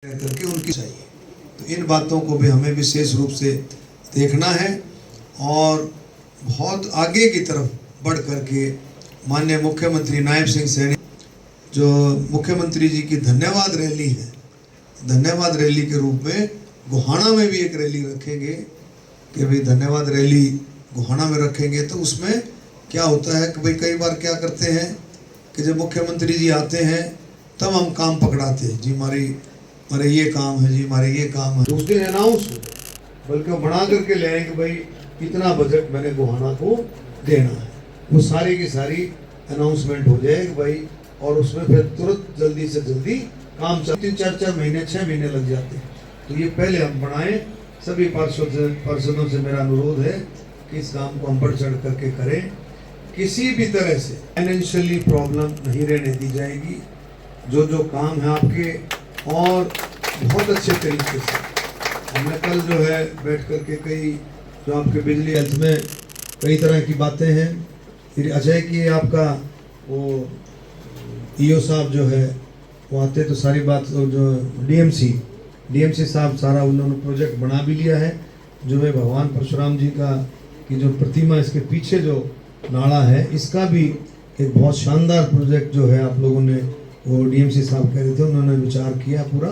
करके उनकी चाहिए, तो इन बातों को भी हमें विशेष रूप से देखना है और बहुत आगे की तरफ बढ़ करके माननीय मुख्यमंत्री नायब सिंह सैनी जो मुख्यमंत्री जी की धन्यवाद रैली है, धन्यवाद रैली के रूप में गोहाना में भी एक रैली रखेंगे कि भाई धन्यवाद रैली गोहाना में रखेंगे। तो उसमें क्या होता है कि भाई कई बार क्या करते हैं कि जब मुख्यमंत्री जी आते हैं तब हम काम पकड़ाते हैं, जी हमारे ये काम है, जी हमारे ये काम है, उस दिन अनाउंस बल्कि बना करके ले आए कि भाई इतना बजट मैंने गोहाना को देना है, वो सारी की सारी अनाउंसमेंट हो जाए कि भाई, और उसमें फिर तुरंत जल्दी से जल्दी काम चलती 4-4 महीने 6 महीने लग जाते हैं। तो ये पहले हम बनाएं। सभी पार्षदों से मेरा अनुरोध है कि इस काम को हम बढ़ चढ़ करके करें, किसी भी तरह से फाइनेंशियली प्रॉब्लम नहीं रहने दी जाएगी। जो जो काम है आपके और बहुत अच्छे तरीके से हमने कल जो है बैठ करके कई जो आपके बिजली हेल्थ में कई तरह की बातें हैं, फिर अजय की आपका वो ईओ साहब जो है वो आते तो सारी बात, जो डीएमसी साहब सारा उन्होंने प्रोजेक्ट बना भी लिया है, जो है भगवान परशुराम जी का की जो प्रतिमा इसके पीछे जो नाला है इसका भी एक बहुत शानदार प्रोजेक्ट जो है आप लोगों ने वो डीएमसी साहब कह रहे थे, उन्होंने विचार किया पूरा,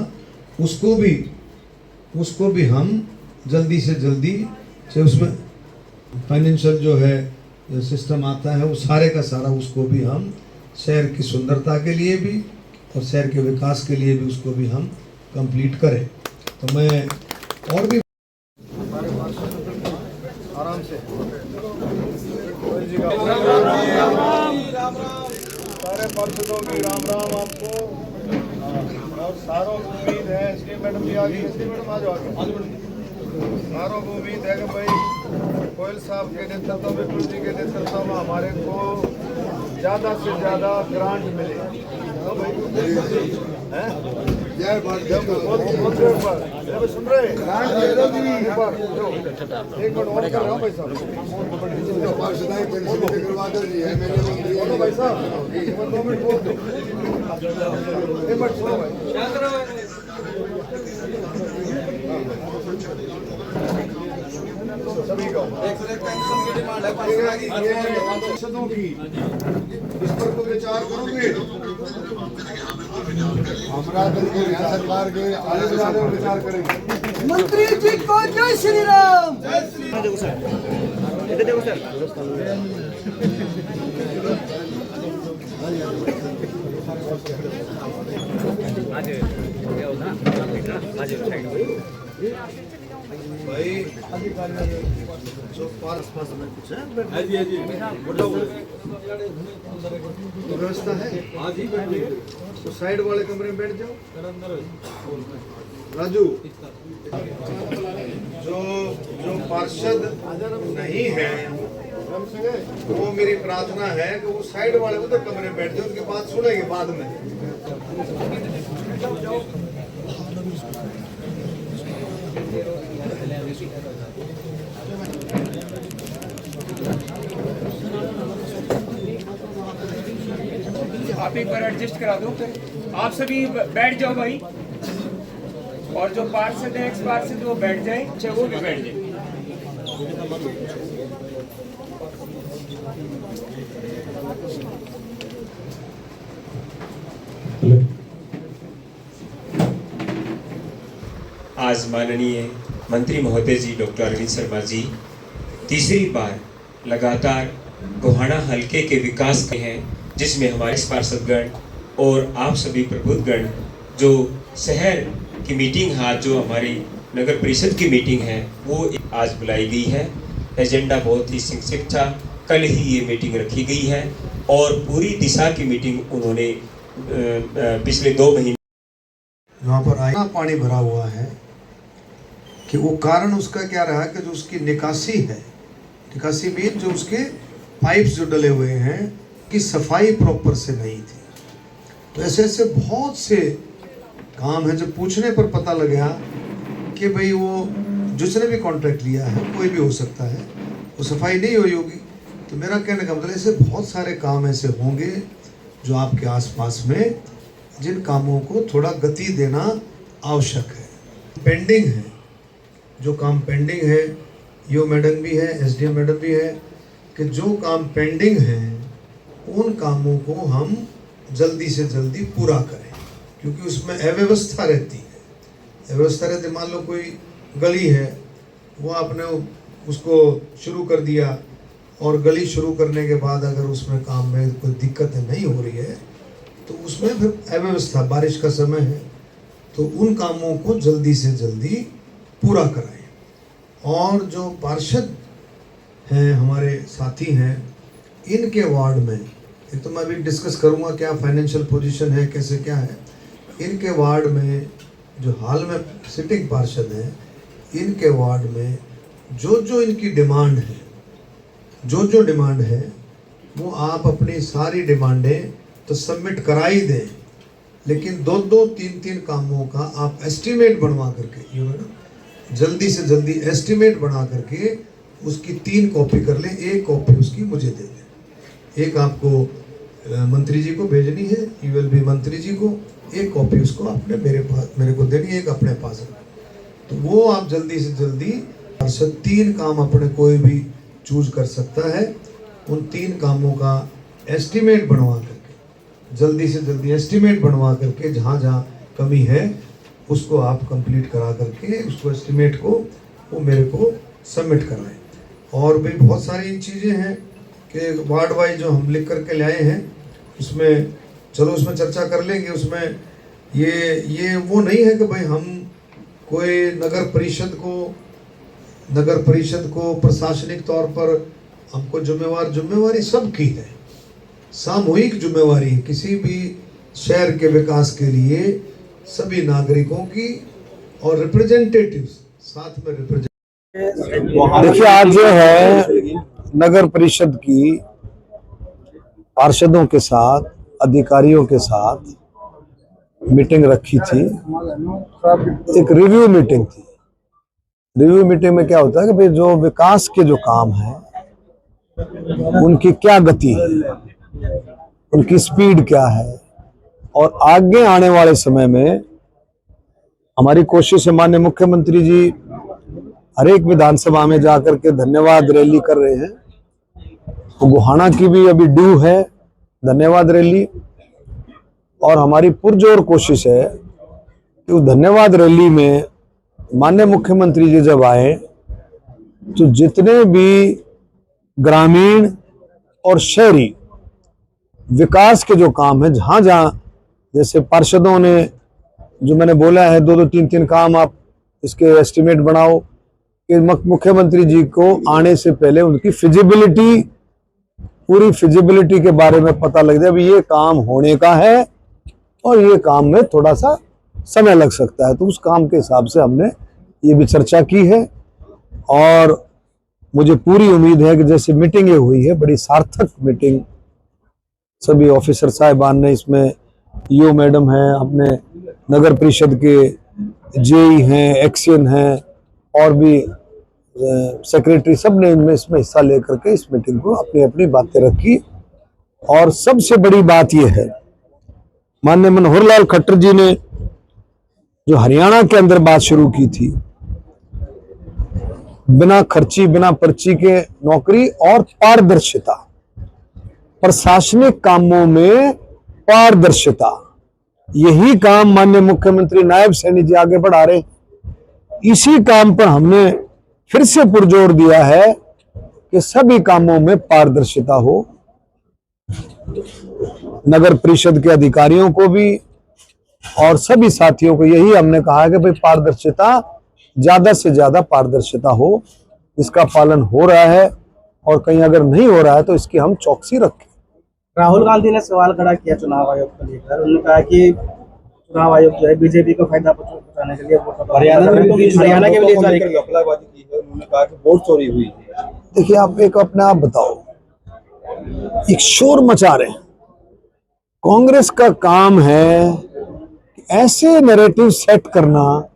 उसको भी हम जल्दी से जल्दी से उसमें फाइनेंशियल जो है सिस्टम आता है वो सारे का सारा उसको भी हम शहर की सुंदरता के लिए भी और शहर के विकास के लिए भी उसको भी हम कंप्लीट करें। तो मैं और भी आराम से सारे पार्षदों की राम राम आपको, और सारों को उम्मीद है, इसलिए मैडम जी आ गई, इसलिए मैडम आ जाओ आगे। सारों को उम्मीद है कि भाई कोयल साहब के नेतृत्व में, कुल जी के नेतृत्व में हमारे को ज़्यादा से ज़्यादा ग्रांट मिले। सुन रहे एक मिनट और कर रहा हूँ भाई साहब, भाई साहब 2 मिनट बोल दो, एक मिनट सुनो भाई। सभी का पार्षदों की इस पर को विचार करोगे, हमारा यहाँ सरकार के आने वाले विचार करेंगे। मंत्री जी को जय श्री राम। देखो सर, इधर देखो सर। भाई जो पास में कुछ है व्यवस्था है, तो साइड वाले कमरे में बैठ जाओ। राजू, जो पार्षद नहीं है वो मेरी प्रार्थना है कि वो साइड वाले उधर कमरे में बैठ जाओ, उनकी बात सुनेंगे बाद में। आप एक बार एडजस्ट करा दो, आप सभी बैठ जाओ भाई, और जो पार्षद है एक्स पार्षद वो बैठ जाए, चाहे वो भी बैठ जाए। आज माननीय मंत्री महोदय जी डॉक्टर अरविंद शर्मा जी तीसरी बार लगातार गोहाना हलके के विकास के हैं, जिसमें हमारे पार्षदगण और आप सभी प्रबुद्धगण जो शहर की मीटिंग है, जो हमारी नगर परिषद की मीटिंग है वो आज बुलाई गई है। एजेंडा बहुत ही संक्षिप्त था, कल ही ये मीटिंग रखी गई है और पूरी दिशा की मीटिंग उन्होंने पिछले 2 महीने यहाँ पर आया पानी भरा हुआ है, कि वो कारण उसका क्या रहा कि जो उसकी निकासी है, निकासी मीन जो उसके पाइप्स जो डले हुए हैं की सफाई प्रॉपर से नहीं थी। तो ऐसे ऐसे बहुत से काम है जो पूछने पर पता लगा कि भाई वो जिसने भी कॉन्ट्रैक्ट लिया है, कोई भी हो सकता है, वो सफाई नहीं हुई होगी। तो मेरा कहने का मतलब ऐसे बहुत सारे काम ऐसे होंगे जो आपके आसपास में, जिन कामों को थोड़ा गति देना आवश्यक है। पेंडिंग है, जो काम पेंडिंग है, यो मैडम भी है, एसडीएम मैडम भी है, कि जो काम पेंडिंग है उन कामों को हम जल्दी से जल्दी पूरा करें, क्योंकि उसमें अव्यवस्था रहती है। अव्यवस्था रहती, मान लो कोई गली है, वो आपने उसको शुरू कर दिया और गली शुरू करने के बाद अगर उसमें काम में कोई दिक्कत नहीं हो रही है तो उसमें फिर अव्यवस्था, बारिश का समय है, तो उन कामों को जल्दी से जल्दी पूरा कराएं। और जो पार्षद हैं, हमारे साथी हैं, इनके वार्ड में, एक तो मैं अभी डिस्कस करूंगा क्या फाइनेंशियल पोजीशन है, कैसे क्या है। इनके वार्ड में जो हाल में सिटिंग पार्षद हैं, इनके वार्ड में जो जो इनकी डिमांड है, जो जो डिमांड है, वो आप अपनी सारी डिमांडें तो सबमिट करा ही दें, लेकिन 2-2, 3-3 कामों का आप एस्टीमेट बनवा करके, यू नो, जल्दी से जल्दी एस्टीमेट बना करके उसकी 3 कॉपी कर लें, 1 कॉपी उसकी मुझे दे दें। एक आपको मंत्री जी को भेजनी है, यूएलबी मंत्री जी को, 1 कॉपी उसको आपने मेरे को देनी है, 1 अपने पास रखना। तो वो आप जल्दी से जल्दी 3 काम अपने कोई भी चूज कर सकता है, उन 3 कामों का एस्टीमेट बनवा करके, जल्दी से जल्दी एस्टीमेट बनवा करके, जहाँ जहाँ कमी है उसको आप कंप्लीट करा करके उसको एस्टीमेट को वो मेरे को सबमिट कराएं। और भी बहुत सारी चीज़ें हैं कि वार्ड वाइज जो हम लिख करके लाए हैं, उसमें चलो उसमें चर्चा कर लेंगे। उसमें ये वो नहीं है कि भाई हम कोई नगर परिषद को प्रशासनिक तौर पर हमको जिम्मेवारी सबकी है, सामूहिक जिम्मेवारी है किसी भी शहर के विकास के लिए सभी नागरिकों की, और रिप्रेजेंटेटिव्स साथ में देखिए, आज जो है नगर परिषद की पार्षदों के साथ, अधिकारियों के साथ मीटिंग रखी थी। एक रिव्यू मीटिंग थी। रिव्यू मीटिंग में क्या होता है कि भाई जो विकास के जो काम है उनकी क्या गति है, उनकी स्पीड क्या है, और आगे आने वाले समय में हमारी कोशिश है, माननीय मुख्यमंत्री जी हर एक विधानसभा में जाकर के धन्यवाद रैली कर रहे हैं। तो गोहाना की भी अभी ड्यू है धन्यवाद रैली, और हमारी पुरजोर कोशिश है कि उस धन्यवाद रैली में माननीय मुख्यमंत्री जी जब आए तो जितने भी ग्रामीण और शहरी विकास के जो काम है, जहां जहां जैसे पार्षदों ने जो मैंने बोला है 2-2, 3-3 काम आप इसके एस्टीमेट बनाओ, कि मुख्यमंत्री जी को आने से पहले उनकी फिजिबिलिटी, पूरी फिजिबिलिटी के बारे में पता लग जाए, अभी ये काम होने का है और ये काम में थोड़ा सा समय लग सकता है। तो उस काम के हिसाब से हमने ये भी चर्चा की है, और मुझे पूरी उम्मीद है कि जैसे मीटिंगें हुई है, बड़ी सार्थक मीटिंग, सभी ऑफिसर साहिबान ने इसमें, ईओ मैडम हैं, अपने नगर परिषद के जेई हैं, एक्सियन हैं, और भी सेक्रेटरी, सब ने इसमें हिस्सा लेकर के इस मीटिंग को अपनी अपनी बातें रखी। और सबसे बड़ी बात यह है, माननीय मनोहर लाल खट्टर जी ने जो हरियाणा के अंदर बात शुरू की थी, बिना खर्ची, बिना पर्ची के नौकरी और पारदर्शिता, प्रशासनिक कामों में पारदर्शिता, यही काम माननीय मुख्यमंत्री नायब सैनी जी आगे बढ़ा रहे। इसी काम पर हमने फिर से पुरजोर दिया है कि सभी कामों में पारदर्शिता हो। नगर परिषद के अधिकारियों को भी और सभी साथियों को यही हमने कहा है कि भाई पारदर्शिता, ज्यादा से ज्यादा पारदर्शिता हो। इसका पालन हो रहा है, और कहीं अगर नहीं हो रहा है तो इसकी हम चौकसी रखें। राहुल गांधी ने सवाल खड़ा किया चुनाव आयोग को लेकर। उन्होंने कहा कि चुनाव आयोग जो है बीजेपी को फायदा पहुंचाने के लिए हरियाणा के लिए जारी लेकर घपलाबाजी की है। उन्होंने कहा कि वोट चोरी हुई है। देखिए, आप एक अपने आप बताओ, एक शोर मचा रहे हैं। कांग्रेस का काम है कि ऐसे नैरेटिव सेट करना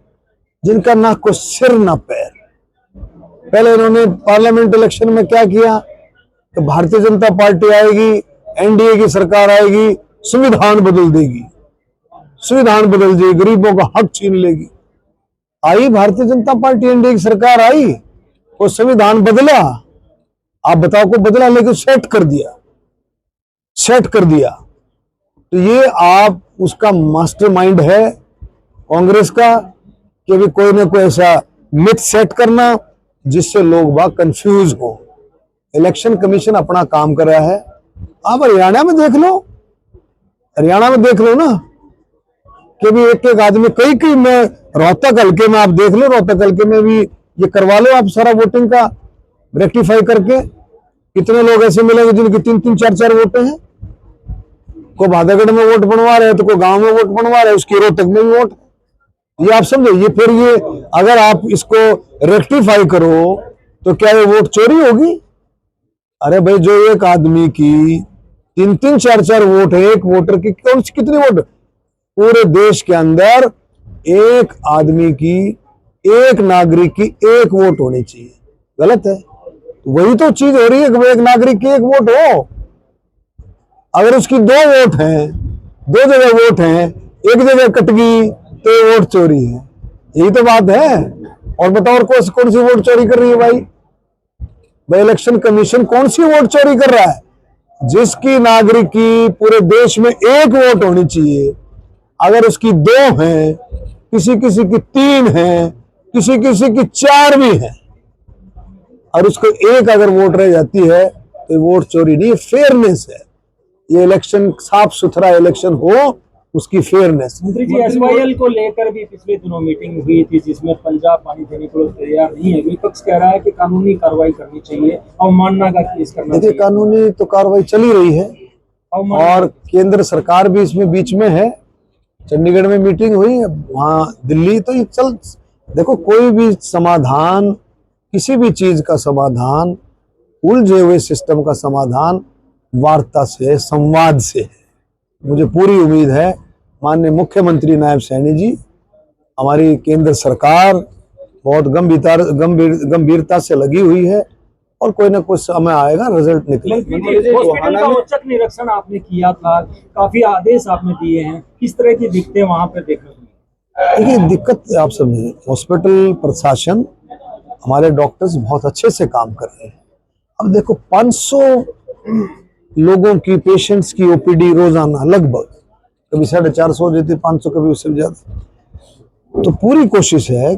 जिनका ना कोई सिर ना पैर। पहले इन्होंने पार्लियामेंट इलेक्शन में क्या किया कि भारतीय जनता पार्टी आएगी, एनडीए की सरकार आएगी, संविधान बदल देगी, संविधान बदल देगी, गरीबों का हक छीन लेगी। आई भारतीय जनता पार्टी, एनडीए की सरकार आई, वो संविधान बदला, आप बताओ को बदला, लेकिन सेट कर दिया, सेट कर दिया। तो ये आप उसका मास्टरमाइंड है कांग्रेस का कि भी कोई ना कोई ऐसा मिथ सेट करना जिससे लोग बाग कंफ्यूज हो। इलेक्शन कमीशन अपना काम कर रहा है। आप हरियाणा में देख लो, हरियाणा में देख लो ना कि भी एक एक आदमी कई में रोहतक हल्के में आप देख लो, रोहतक हल्के में भी ये करवा लो आप सारा वोटिंग का रेक्टिफाई करके। कितने लोग ऐसे मिलेंगे जिनकी 3-3 4-4 वोटें हैं। कोई भादागढ़ में वोट बनवा रहे हैं तो कोई गांव में वोट बनवा रहे हैं, उसकी रोहतक में भी वोट। ये आप समझो, ये फिर ये अगर आप इसको रेक्टिफाई करो तो क्या ये वोट चोरी होगी? अरे भाई, जो एक आदमी की 3-3 4-4 वोट है, एक वोटर की कौन सी कितनी वोट? पूरे देश के अंदर एक आदमी की, एक नागरिक की एक वोट होनी चाहिए। गलत है? वही तो चीज हो रही है कि एक नागरिक की एक वोट हो। अगर उसकी 2 वोट हैं, 2 जगह वोट हैं, एक जगह कट गई तो वोट चोरी है। यही तो बात है। और बताओ, और कौन सी वोट चोरी कर रही है भाई? इलेक्शन कमीशन कौन सी वोट चोरी कर रहा है? जिसकी नागरिक की पूरे देश में एक वोट होनी चाहिए, अगर उसकी 2 हैं, किसी किसी की 3 हैं, किसी किसी की 4 भी हैं, और उसको एक अगर वोट रह जाती है तो वोट चोरी नहीं, फेयरनेस है। ये इलेक्शन साफ सुथरा इलेक्शन हो, उसकी फेयरनेस। मंत्री जी, एसवाईएल को लेकर भी पिछले दिनों मीटिंग हुई थी जिसमें पंजाब पानी देने को तैयार नहीं है। विपक्ष कह रहा है कि कानूनी कार्रवाई करनी चाहिए, अवमानना का केस करना चाहिए। कानूनी तो कार्रवाई चली रही है और केंद्र सरकार भी इसमें बीच में है। चंडीगढ़ में मीटिंग हुई, वहां दिल्ली, तो ये चल। देखो, कोई भी समाधान, किसी भी चीज का समाधान, उलझे हुए सिस्टम का समाधान वार्ता से, संवाद से है। मुझे पूरी उम्मीद है माननीय मुख्यमंत्री नायब सैनी जी, हमारी केंद्र सरकार बहुत गंभीरता से लगी हुई है और कोई ना कोई समय आएगा, रिजल्ट निकलेगा। हॉस्पिटल का औचक निरीक्षण आपने किया था, काफी आदेश आपने दिए हैं, किस तरह की दिक्कतें वहां पे देखने को मिली? देखिए, दिक्कत आप समझिए, हॉस्पिटल प्रशासन, हमारे डॉक्टर्स बहुत अच्छे से काम कर रहे हैं। अब देखो, 500 लोगों की, पेशेंट्स की ओपीडी रोजाना लगभग, कभी 450 हो जाती, 500 कभी उससे भी ज्यादा। तो पूरी कोशिश है,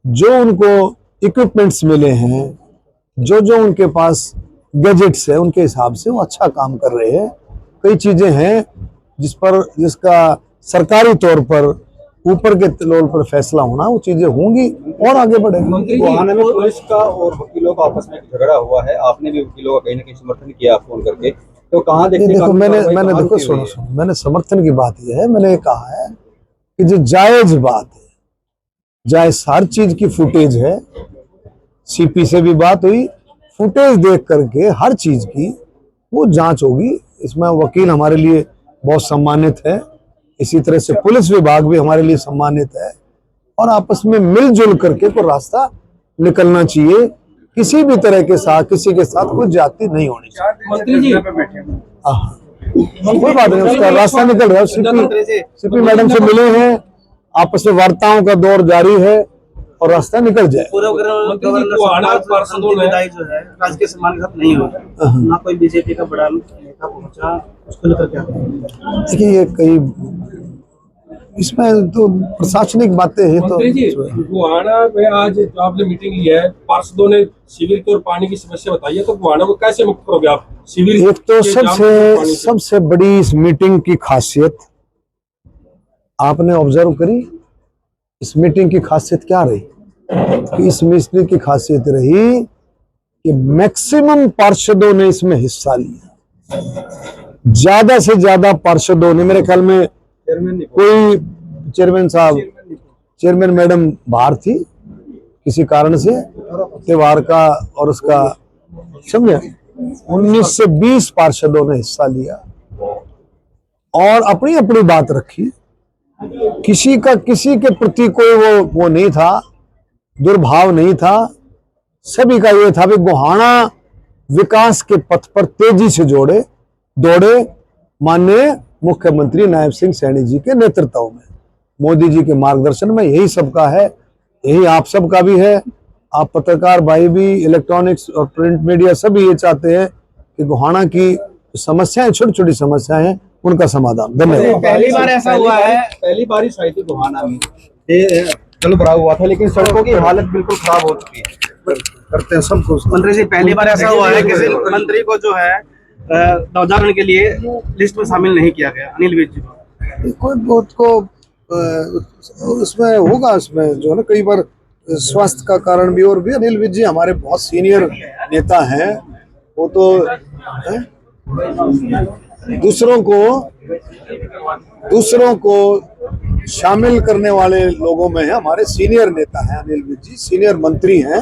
जो उनको इक्विपमेंट्स मिले हैं, जो उनके पास गैजेट्स है, उनके हिसाब से वो अच्छा काम कर रहे हैं। कई चीजें हैं जिसका सरकारी तौर पर ऊपर के लेवल पर फैसला होना, वो चीजें होंगी और आगे बढ़ेंगी। गोहाना में पुलिस का और वकीलों का आपस में झगड़ा हुआ है, आपने भी वकीलों का कहीं ना कहीं समर्थन किया फोन करके, तो कहाँ देखते? देखो, मैंने देखो, सुनो, मैंने समर्थन की बात यह है, मैंने कहा है कि जो जायज बात है, जायज हर चीज की फुटेज है, सीपी से भी बात हुई, फुटेज देख करके हर चीज की वो जांच होगी। इसमें वकील हमारे लिए बहुत सम्मानित है, इसी तरह से पुलिस विभाग भी हमारे लिए सम्मानित है, और आपस में मिलजुल करके कोई रास्ता निकलना चाहिए। किसी भी तरह के साथ, किसी के साथ कोई जाति नहीं होनी चाहिए। मंत्री जी, कोई बात नहीं, उसका रास्ता निकल रहा है। सीपी मैडम से मिले हैं, आपस में वार्ताओं का दौर जारी है और रास्ता निकल जाए। जो है राजकीय सम्मान के साथ नहीं होगा, ना कोई बीजेपी का बड़ा नेता पहुंचा, उसको लेकर क्या? देखिए, ये कई इसमें तो प्रशासनिक बातें हैं। तो गोहाना में आज जो आपने मीटिंग ली है, पार्षदों ने सिविल और पानी की समस्या बताई है, तो गोहाना को कैसे मुक्त करोगे आप? सिविल एक तो सबसे बड़ी इस मीटिंग की खासियत आपने ऑब्जर्व करी। इस मीटिंग की खासियत क्या रही? कि इस मीटिंग की खासियत रही कि मैक्सिमम पार्षदों ने इसमें हिस्सा लिया। ज्यादा से ज्यादा पार्षदों ने, मेरे ख्याल में कोई चेयरमैन साहब, चेयरमैन मैडम बाहर थी किसी कारण से, त्योहार का और उसका, समझे। 19 से 20 पार्षदों ने हिस्सा लिया और अपनी अपनी बात रखी। किसी का किसी के प्रति कोई वो नहीं था, दुर्भाव नहीं था। सभी का ये था कि गोहाना विकास के पथ पर तेजी से दौड़े माननीय मुख्यमंत्री नायब सिंह सैनी जी के नेतृत्व में, मोदी जी के मार्गदर्शन में। यही सबका है, यही आप सबका भी है। आप पत्रकार भाई भी, इलेक्ट्रॉनिक्स और प्रिंट मीडिया सभी ये चाहते हैं कि गोहाना की समस्याएं, छोटी छोटी समस्याएं हैं, उनका समाधान। धन्यवाद। पहली बार ऐसा हुआ है, पहली बार आई थी गोहाना में जल भरा हुआ था, लेकिन सड़कों की हालत बिल्कुल खराब हो चुकी है। करते हैं सबको। मंत्री जी, पहली बार ऐसा हुआ है किसी मंत्री को जो है नवजागरण के लिए लिस्ट में शामिल नहीं किया गया, अनिल विज जी को। कोई बहुत को उसमें होगा, उसमें जो है ना, कई बार स्वास्थ्य का कारण भी। और भी अनिल विज जी हमारे बहुत सीनियर नेता हैं, वो तो दूसरों को शामिल करने वाले लोगों में है, हमारे सीनियर नेता हैं अनिल विज जी, सीनियर मंत्री हैं।